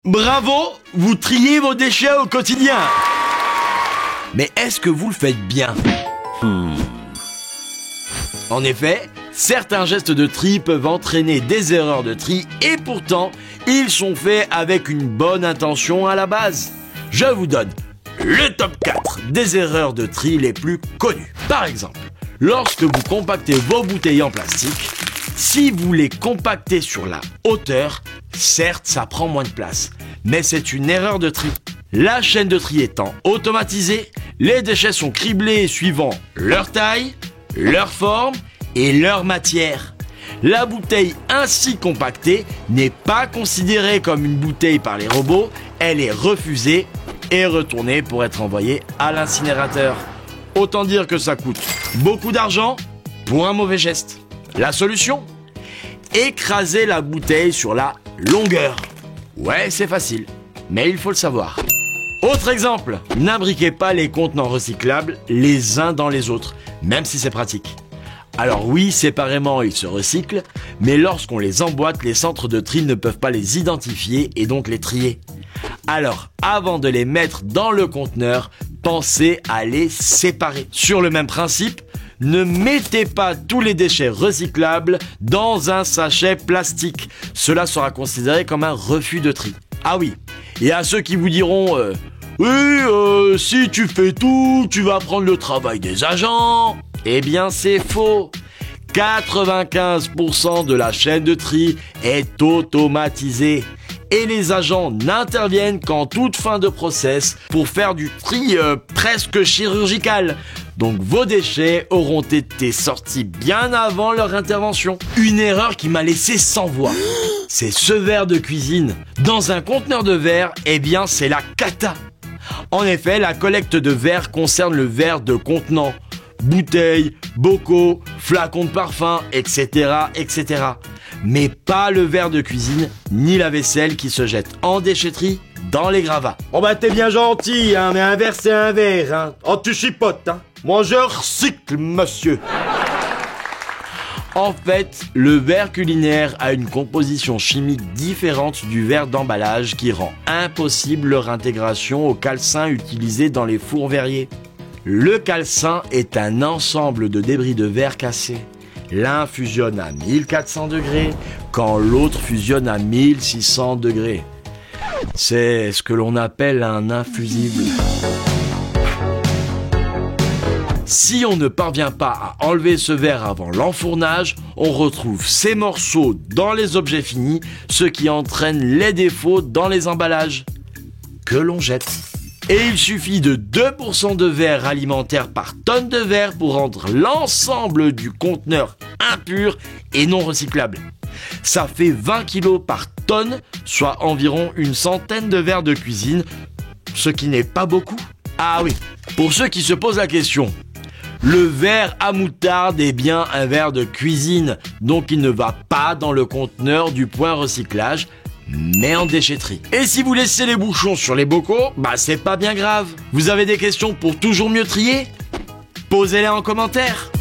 Bravo, vous triez vos déchets au quotidien. Mais est-ce que vous le faites bien? En effet, certains gestes de tri peuvent entraîner des erreurs de tri et pourtant, ils sont faits avec une bonne intention à la base. Je vous donne le top 4 des erreurs de tri les plus connues. Par exemple, lorsque vous compactez vos bouteilles en plastique, si vous les compactez sur la hauteur, certes, ça prend moins de place, mais c'est une erreur de tri. La chaîne de tri étant automatisée, les déchets sont criblés suivant leur taille, leur forme et leur matière. La bouteille ainsi compactée n'est pas considérée comme une bouteille par les robots, elle est refusée et retournée pour être envoyée à l'incinérateur. Autant dire que ça coûte beaucoup d'argent pour un mauvais geste. La solution? Écraser la bouteille sur la longueur. Ouais, c'est facile, mais il faut le savoir. Autre exemple, n'imbriquez pas les contenants recyclables les uns dans les autres, même si c'est pratique. Alors oui, séparément, ils se recyclent, mais lorsqu'on les emboîte, les centres de tri ne peuvent pas les identifier et donc les trier. Alors, avant de les mettre dans le conteneur, pensez à les séparer. Sur le même principe, ne mettez pas tous les déchets recyclables dans un sachet plastique. Cela sera considéré comme un refus de tri. Ah oui, et à ceux qui vous diront si tu fais tout, tu vas prendre le travail des agents. Eh bien, c'est faux. 95% de la chaîne de tri est automatisée. Et les agents n'interviennent qu'en toute fin de process pour faire du tri presque chirurgical. Donc vos déchets auront été sortis bien avant leur intervention. Une erreur qui m'a laissé sans voix. C'est ce verre de cuisine. Dans un conteneur de verre, eh bien c'est la cata. En effet, la collecte de verre concerne le verre de contenant. Bouteilles, bocaux, flacons de parfum, etc., etc. Mais pas le verre de cuisine, ni la vaisselle qui se jette en déchetterie dans les gravats. Oh bah t'es bien gentil, hein, mais un verre c'est un verre, hein. Oh tu chipotes, hein. Moi je recycle, monsieur. En fait, le verre culinaire a une composition chimique différente du verre d'emballage qui rend impossible leur intégration au calcin utilisé dans les fours verriers. Le calcin est un ensemble de débris de verre cassés. L'un fusionne à 1400 degrés, quand l'autre fusionne à 1600 degrés. C'est ce que l'on appelle un infusible. Si on ne parvient pas à enlever ce verre avant l'enfournage, on retrouve ces morceaux dans les objets finis, ce qui entraîne les défauts dans les emballages que l'on jette. Et il suffit de 2% de verre alimentaire par tonne de verre pour rendre l'ensemble du conteneur impur et non recyclable. Ça fait 20 kg par tonne, soit environ une centaine de verres de cuisine, ce qui n'est pas beaucoup. Ah oui, pour ceux qui se posent la question, le verre à moutarde est bien un verre de cuisine, donc il ne va pas dans le conteneur du point recyclage, mais en déchetterie. Et si vous laissez les bouchons sur les bocaux, bah c'est pas bien grave. Vous avez des questions pour toujours mieux trier? Posez-les en commentaire.